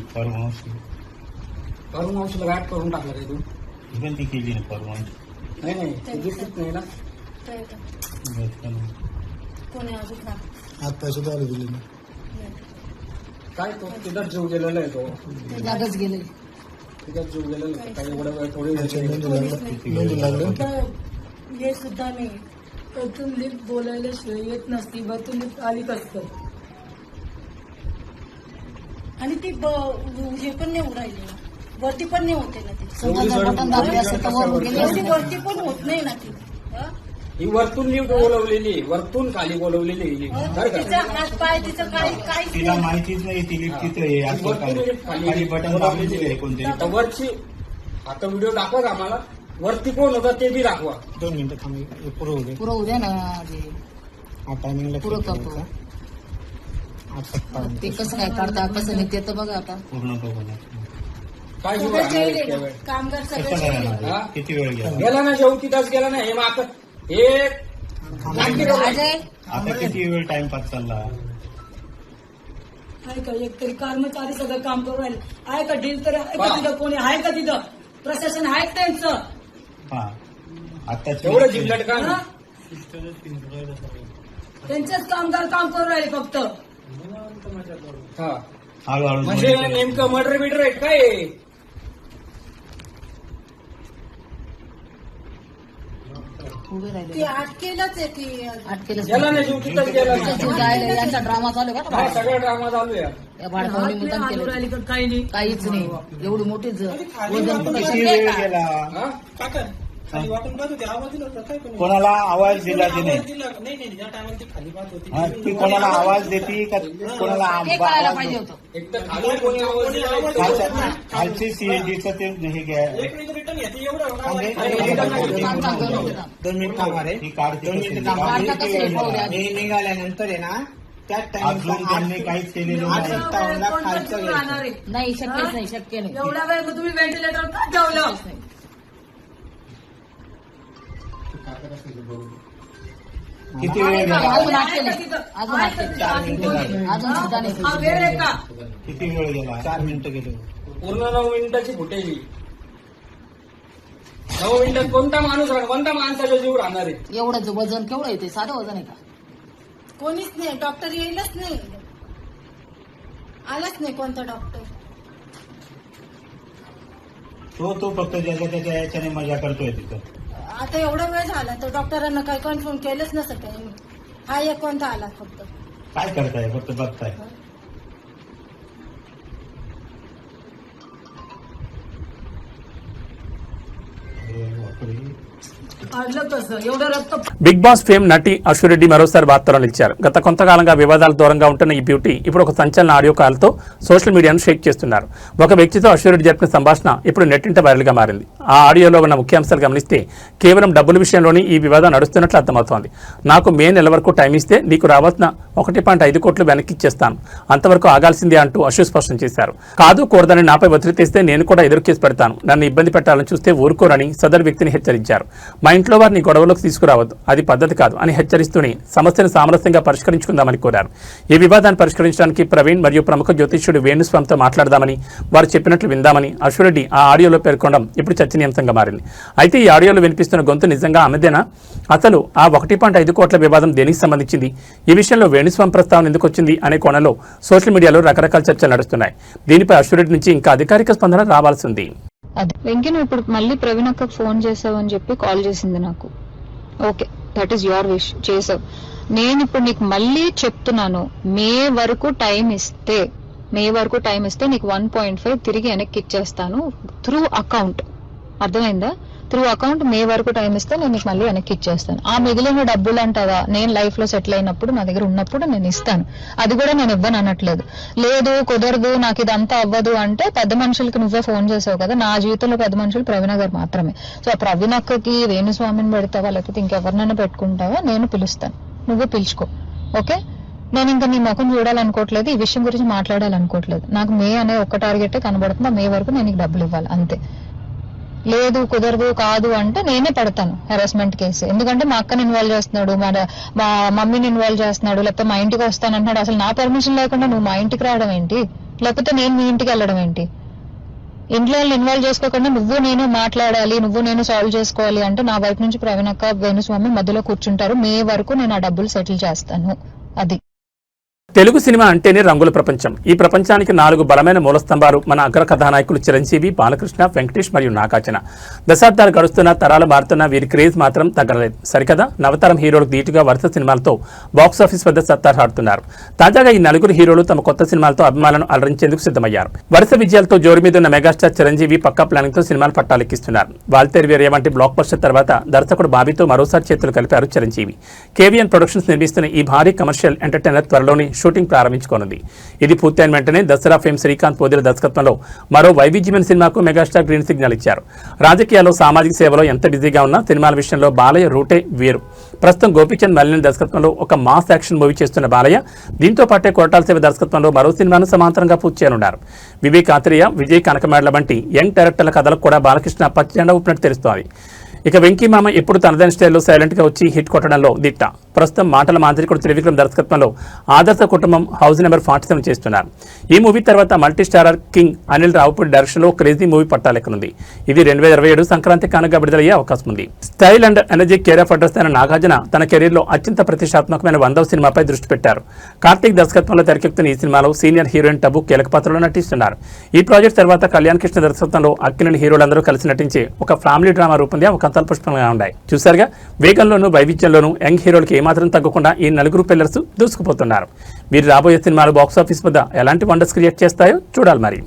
परवानशीला गाठ करून टाकलं रे तू विनंती केली ना परवानगी नाही दिसत नाही ना कोणी अजून आज पैसे द्यायला दिले ना काय तो तिथं जीव गेलेला आहे तो जागच गेले तिथं जीव गेलेला काही एवढं वेळ थोडी हे सुद्धा नाही वरतून लिफ्ट बोलायला शिवाय येत नसती वरतून लिफ्ट आली कसं आणि ती हे पण नाही उरायली वरती पण नाही होते ना ती वरती पण होत नाही ना ती ही वरतून लिफ्ट बोलवलेली वरतून खाली बोलवलेली तिचा हात पाय तिचं काही तिला माहितीच नाही ती लिफ्ट तिथे बटन दाबलेली कोणते वरची आता व्हिडिओ दाखवा आम्हाला वरती कोण होता ते बी दाखवा 2 मिनिटं थांबा पुरं उद्या ना टायमिंगला पुरं करतो ते कसं काय काढता कसं नाही ते तर बघा आता पूर्ण काय कामगार सगळं किती वेळ गेला ना जेवू तिथंच गेला ना हे माग हे आता किती वेळ टाइमपास चालला आहे का एकतरी कर्मचारी सगळं काम करू राहिले आहे का डील तर आहे का तिथं कोणी आहे का तिथं प्रशासन आहे त्यांचं एवढं जिल्ह्यात का ना त्यांचेच कामगार काम करू राहिले फक्त. म्हणजे नेमकं मर्डर बिडर आहे काय? ती अटकेलच आहे ती. गेला नाही जीव तिथंच गेला नाही. यांचा ड्रामा चालू का? हा सगळा ड्रामा चालू आहे. काही नाही, काहीच नाही. एवढी मोठी कोणाला आवाज दिला की नाही? ती कोणाला आवाज देते का कोणाला पाहिजे होतं. खालची सीएडीचं ते हे घ्या. 2 मिनिट थांबा रे. मी निघाल्यानंतर आहे ना त्याच टाइम त्यांनी काहीच केलेलं नाही. शक्यच नाही, शक्य नाही. एवढा वेळ तुम्ही व्हेंटिलेटर का ठेवलं? किती वेळ गेला? किती वेळ गेला? 4 मिनिटं गेले. पूर्ण 9 मिनिटाची फुटेज. 9 मिनिटात कोणता माणूस कोणत्या माणसाचा जीव राहणार आहे? एवढं वजन केवढं येते? साधं वजन आहे का? कोणीच नाही. डॉक्टर येईलच नाही. आलाच नाही कोणता डॉक्टर. तो फक्त त्याच्या याच्याने मजा करतोय तिथं. आता एवढा वेळ झाला तर डॉक्टरांना काही कन्फर्म केलंच नसतं त्यांनी. हा एक कोणता आला फक्त. काय करताय? फक्त बघताय. బిగ్ బాస్ ఫేమ్ నటి అశ్వరెడ్డి మరోసారి వార్తల్లో నిలిచారు. గత కొంతకాలంగా వివాదాల దూరంగా ఉంటున్న ఈ బ్యూటీ ఇప్పుడు ఒక సంచలన ఆడియో కాల్తో సోషల్ మీడియాను షేక్ చేస్తున్నారు. ఒక వ్యక్తితో అశ్వరెడ్డి జరిపిన సంభాషణ ఇప్పుడు నెట్టింట వైరల్గా మారింది. ఆ ఆడియోలో ఉన్న ముఖ్యాంశాలు గమనిస్తే కేవలం డబ్బుల విషయంలోనే ఈ వివాదం నడుస్తున్నట్లు అర్థమవుతోంది. నాకు మే నెల వరకు టైం ఇస్తే నీకు రావాల్సిన 1.5 కోట్లు వెనక్కి ఇచ్చేస్తాను, అంతవరకు ఆగాల్సిందే అంటూ అశ్వ స్పష్టం చేశారు. కాదు కూడదని నాపై ఒత్తిడి తెస్తే నేను కూడా ఎదురు కేసు పెడతాను, నన్ను ఇబ్బంది పెట్టాలని చూస్తే ఊరుకోరని సదరు వ్యక్తిని హెచ్చరించారు. మా ఇంట్లో వారిని గొడవలోకి తీసుకురావద్దు, అది పద్ధతి కాదు అని హెచ్చరిస్తూనే సమస్యను సామరస్యంగా పరిష్కరించుకుందామని కోరారు. ఈ వివాదాన్ని పరిష్కరించడానికి ప్రవీణ్ మరియు ప్రముఖ జ్యోతిష్యుడు వేణుస్వామితో మాట్లాడదామని, వారు చెప్పినట్లు విందామని అశ్వరెడ్డి ఆ ఆడియోలో పేర్కొనడం ఇప్పుడు చర్చనీయాంశంగా మారింది. అయితే ఈ ఆడియోలో వినిపిస్తున్న గొంతు నిజంగా ఆమెదేనా? అసలు ఆ 1.5 కోట్ల వివాదం దేనికి సంబంధించింది? ఈ విషయంలో వేణుస్వామి ప్రస్తావన ఎందుకు వచ్చింది అనే కోణంలో సోషల్ మీడియాలో రకరకాల చర్చలు నడుస్తున్నాయి. దీనిపై అశ్వరెడ్డి నుంచి ఇంకా అధికారిక స్పందన రావాల్సి ఉంది. అదే వెంకీ, నువ్వు ఇప్పుడు మళ్ళీ ప్రవీణ్ అక్కకు ఫోన్ చేసావని చెప్పి కాల్ చేసింది నాకు. Okay, that is your wish, చేసావు. నేను ఇప్పుడు నీకు మళ్ళీ చెప్తున్నాను, మే వరకు టైం ఇస్తే నీకు 1.5 తిరిగి వెనక్కి ఇచ్చేస్తాను త్రూ అకౌంట్. అర్థమైందా? త్రూ అకౌంట్ మే వరకు టైం ఇస్తే నేను నీకు మళ్ళీ వెనక్కి ఇచ్చేస్తాను. ఆ మిగిలిన డబ్బులు అంటావా, నేను లైఫ్ లో సెటిల్ అయినప్పుడు నా దగ్గర ఉన్నప్పుడు నేను ఇస్తాను. అది కూడా నేను ఇవ్వను అనట్లేదు. లేదు కుదరదు, నాకు ఇదంతా అవ్వదు అంటే పెద్ద మనుషులకి నువ్వే ఫోన్ చేసావు కదా. నా జీవితంలో పెద్ద మనుషులు ప్రవీణ గారు మాత్రమే. సో ఆ ప్రవీణ అక్కకి వేణుస్వామిని పెడతావా లేకపోతే ఇంకెవరినైనా పెట్టుకుంటావా, నేను పిలుస్తాను, నువ్వు పిలుచుకో. ఓకే, నేను ఇంకా నీ ముఖం చూడాలనుకోవట్లేదు, ఈ విషయం గురించి మాట్లాడాలనుకోవట్లేదు. నాకు మే అనే ఒక్క టార్గెట్ కనబడుతుంది, మే వరకు నేను నీకు డబ్బులు ఇవ్వాలి అంతే. లేదు కాదు అంటే నేనే పెడతాను హెరాస్మెంట్ కేసు. ఎందుకంటే మా అక్కని ఇన్వాల్వ్ చేస్తున్నాడు, మా మమ్మీని ఇన్వాల్వ్ చేస్తున్నాడు, లేకపోతే మా ఇంటికి వస్తానంటున్నాడు. అసలు నా పర్మిషన్ లేకుండా నువ్వు మా ఇంటికి రావడం ఏంటి, లేకపోతే నేను మీ ఇంటికి వెళ్ళడం ఏంటి? ఇంట్లో వాళ్ళని ఇన్వాల్వ్ చేసుకోకుండా నువ్వు నేను మాట్లాడాలి, నువ్వు నేను సాల్వ్ చేసుకోవాలి అంటే నా వైపు నుంచి ప్రవీణ్ అక్క వేణుస్వామి మధ్యలో కూర్చుంటారు. మే వరకు నేను ఆ డబ్బులు సెటిల్ చేస్తాను. అది తెలుగు సినిమా అంటేనే రంగుల ప్రపంచం. ఈ ప్రపంచానికి 4 బలమైన మూలస్తంభాలు మన అగ్ర కథానాయకులు చిరంజీవి, బాలకృష్ణ, వెంకటేష్ మరియు నాగార్జున. దశాబ్దాలు గడుస్తున్నా, తరాలు మారుతున్నా వీరి క్రేజ్ మాత్రం తగ్గలేదు సరికదా. నవతరం హీరోలకు ధీటుగా వరుస సినిమాలతో బాక్సాఫీస్ వద్ద సత్తాచాటుతున్నారు. తాజాగా ఈ 4 హీరోలు తమ కొత్త సినిమాలతో అభిమానులను అలరించేందుకు సిద్ధమయ్యారు. వరుస విజయాలతో జోరు మీద ఉన్న మెగాస్టార్ చిరంజీవి పక్కా ప్లానింగ్ తో సినిమాలు పట్టాలెక్కిస్తున్నారు. వాల్తేరు వీరయ్య వంటి బ్లాక్ బస్టర్ తర్వాత దర్శకుడు బాబీతో మరోసారి చేతులు కలిపారు చిరంజీవి. కేవీఎన్ ప్రొడక్షన్స్ నిర్మిస్తున్న ఈ భారీ కమర్షియల్ ఎంటర్టైనర్ త్వరలోని షూటింగ్ ప్రారంభించుకోనుంది. ఇది పూర్తయిన వెంటనే దసరా ఫేమ్ శ్రీకాంత్ పోదిల దర్శకత్వంలో మరో వైవిధ్యమైన సినిమాకు మెగాస్టార్ గ్రీన్ సిగ్నల్ ఇచ్చారు. రాజకీయాల్లో, సామాజిక సేవలో ఎంత బిజీగా ఉన్నా సినిమాల విషయంలో బాలయ్య రూటే వేరు. ప్రస్తుతం గోపీచంద్ మలిని దర్శకత్వంలో ఒక మాస్ యాక్షన్ మూవీ చేస్తున్న బాలయ్య దీంతో పాటే కొరటాల శివ దర్శకత్వంలో మరో సినిమాను సమాంతరంగా పూర్తి చేయనున్నారు. వివేక్ ఆత్రేయ, విజయ్ కనకమేడల వంటి యంగ్ డైరెక్టర్ల కథలకు కూడా బాలకృష్ణ పచ్చజెండా ఊపినట్టు తెలుస్తోంది. ఇక వెంకీ మామ ఎప్పుడు తనదైన స్టైల్లో సైలెంట్ గా వచ్చి హిట్ కొట్టడంలో దిట్ట. ప్రస్తుతం మాటల మాంత్రికుడు త్రివిక్రమ్ దర్శకత్వంలో ఆదర్శ కుటుంబం హౌస్ నెంబర్ 47 చేస్తున్నారు. ఈ మూవీ తర్వాత multi starrer king Anil Ravipudi direction లో క్రేజీ మూవీ పట్టాలెక్కనుంది. ఇది 2027 సంక్రాంతి కానుక విడుదలయ్యే అవకాశం ఉంది. Style and energy care of address అయిన నాగార్జున తన కెరీర్ లో అత్యంత ప్రతిష్టాత్మకమైన 100వ సినిమాపై దృష్టి పెట్టారు. కార్తీక్ దర్శకత్వంలో తెరకెక్కుతున్న ఈ సినిమాలో సీనియర్ హీరోయిన్ టబు కీలక పాత్రలో నటిస్తున్నారు. ఈ ప్రాజెక్ట్ తర్వాత కళ్యాణ్ కృష్ణ దర్శకత్వంలో అక్కినేని హీరోలందరూ కలిసి నటించే ఒక ఫ్యామిలీ డ్రామా రూపొంది అవకాశాలు పుష్పంగా ఉన్నాయి. చూసారుగా, వేగంలోనూ వైవిధ్యంలోనూ యంగ్ హీరోలకి ఏమాత్రం తగ్గకుండా ఈ నలుగురు పిల్లర్స్ దూసుకుపోతున్నారు. వీరు రాబోయే సినిమాలు బాక్సాఫీస్ వద్ద ఎలాంటి వండర్స్ క్రియేట్ చేస్తాయో చూడాలి మరి.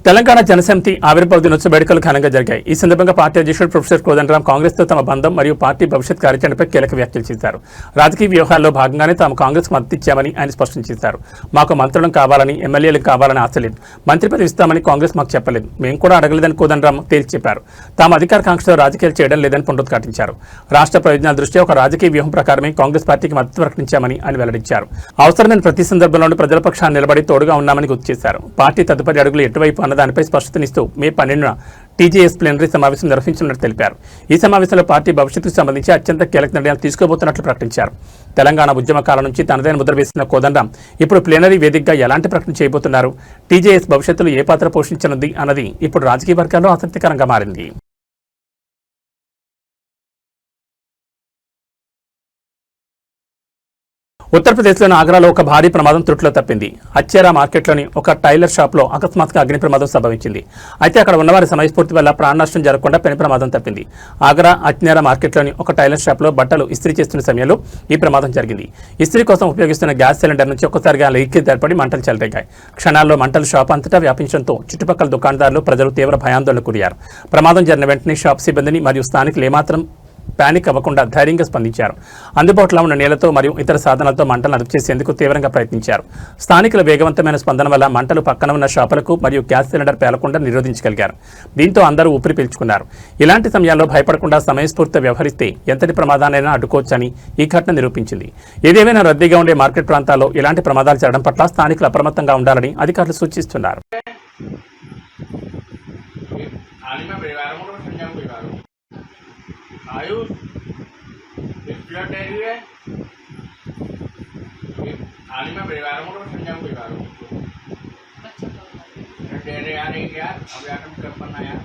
తెలంగాణ జనసమితి ఆవిర్భావ దినోత్సవ వేడుకలు ఘనంగా జరిగాయి. ఈ సందర్భంగా పార్టీ అధ్యక్షుడు ప్రొఫెసర్ కోదండరామ్ కాంగ్రెస్ తో తమ బంధం మరియు పార్టీ భవిష్యత్ కార్యాచరణపై కీలక వ్యాఖ్యలు చేశారు. రాజకీయ వ్యూహాల్లో భాగంగానే తాము కాంగ్రెస్ మద్దతు ఇచ్చామని ఆయన స్పష్టం చేశారు. మాకు మంత్రులను కావాలని, ఎమ్మెల్యేలు కావాలని ఆశ లేదు. మంత్రి పదవి ఇస్తామని కాంగ్రెస్ మాకు చెప్పలేదు. మేము కూడా అడగలేదని కోదండరామ్ తేల్చి చెప్పారు. తాము అధికార కాంక్షతో రాజకీయాలు చేయడం లేదని పునరుద్ఘాటించారు. రాష్ట్ర ప్రయోజనాల దృష్ట్యా ఒక రాజకీయ వ్యూహం ప్రకారమే కాంగ్రెస్ పార్టీకి మద్దతు ప్రకటించామని ఆయన వెల్లడించారు. అవసరమైన ప్రతి సందర్భంలోనూ ప్రజల పక్షాన్ని నిలబడి తోడుగా ఉన్నామని గుర్తు చేశారు. పార్టీ తదుపరి అడుగులు ఎటువైపు అన్న దానిపై స్పష్టతనిస్తూ మే 12న టీజేఎస్ ప్లీనరీ సమావేశం నిర్వహించినట్లు తెలిపారు. ఈ సమావేశంలో పార్టీ భవిష్యత్తుకు సంబంధించి అత్యంత కీలక నిర్ణయాలు తీసుకోబోతున్నట్లు ప్రకటించారు. తెలంగాణ ఉద్యమ కాలం నుంచి తనదైన ముద్ర వేసిన కోదండరామ్ ఇప్పుడు ప్లీనరీ వేదికగా ఎలాంటి ప్రకటన చేయబోతున్నారు, టీజేఎస్ భవిష్యత్తులో ఏ పాత్ర పోషించనుంది అన్నది ఇప్పుడు రాజకీయ వర్గాల్లో ఆసక్తికరంగా మారింది. ఉత్తరప్రదేశ్లోని ఆగ్రాలో ఒక భారీ ప్రమాదం త్రుటిలో తప్పింది. అచ్చేరా మార్కెట్లోని ఒక టైలర్ షాప్లో అకస్మాత్తుగా అగ్ని ప్రమాదం సంభవించింది. అయితే అక్కడ ఉన్నవారి సమయస్ఫూర్తి వల్ల ప్రాణ నష్టం జరగకుండా పెను ప్రమాదం తప్పింది. ఆగ్రా అచ్చేరా మార్కెట్లోని ఒక టైలర్ షాప్లో బట్టలు ఇస్త్రీ చేస్తున్న సమయంలో ఈ ప్రమాదం జరిగింది. ఇస్త్రీ కోసం ఉపయోగిస్తున్న గ్యాస్ సిలిండర్ నుంచి ఒక్కసారిగా లీకేజ్ ఏర్పడి మంటలు చెలరేగాయి. క్షణాల్లో మంటలు షాప్ అంతటా వ్యాపించడంతో చుట్టుపక్కల దుకాణదారులు, ప్రజలు తీవ్ర భయాందోళనకు గురయ్యారు. ప్రమాదం జరిగిన వెంటనే షాప్ సిబ్బందిని మరియు స్థానికులు ఏమాత్రం పానిక్ అవ్వకుండా ధైర్యంగా స్పందించారు. అందుబాటులో ఉన్న నీళ్లతో మరియు ఇతర సాధనాలతో మంటలను అదుపు చేసేందుకు తీవ్రంగా ప్రయత్నించారు. స్థానికుల వేగవంతమైన స్పందన వల్ల మంటలు పక్కన ఉన్న షాపులకు మరియు గ్యాస్ సిలిండర్ పేలకుండా నిరోధించగలిగారు. దీంతో అందరూ ఊపిరి పీల్చుకున్నారు. ఇలాంటి సమయాల్లో భయపడకుండా సమయస్ఫూర్తితో వ్యవహరిస్తే ఎంతటి ప్రమాదానైనా అడ్డుకోవచ్చని ఈ ఘటన నిరూపించింది. ఏదేమైనా రద్దీగా ఉండే మార్కెట్ ప్రాంతాల్లో ఇలాంటి ప్రమాదాలు జరగడం పట్ల స్థానికులు అప్రమత్తంగా ఉండాలని అధికారులు సూచిస్తున్నారు. आयुष ब्लड डेयरी है हाल ही में परिवारों को समझाऊं परिवारों को डेयरी आ रही है यार अब यार हम कर पाना यार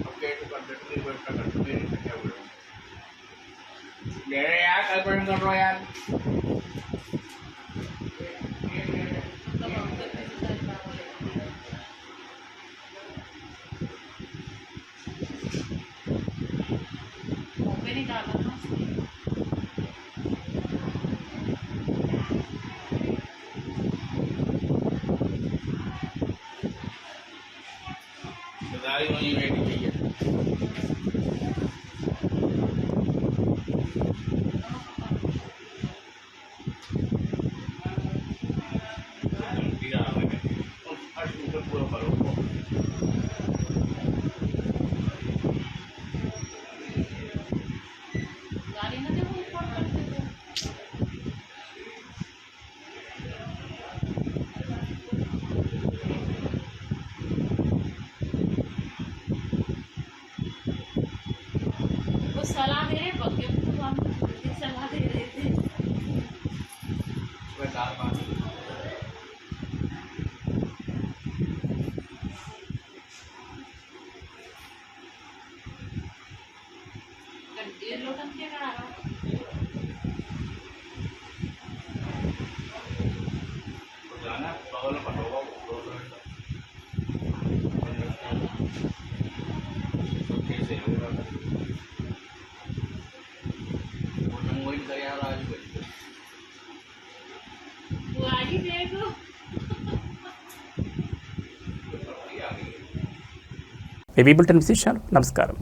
ओके तो कंडक्टर वर्क करते मेरी क्या बोल डेयरी यार कल पर कर रहा यार सलाह दे रहे बग्गे सलाह दे रहे थे लोटन क्या करा रहा जाना बगल में पटोगा कैसे होगा ఏబీ బులెటిన్ విశేషాలు. నమస్కారం.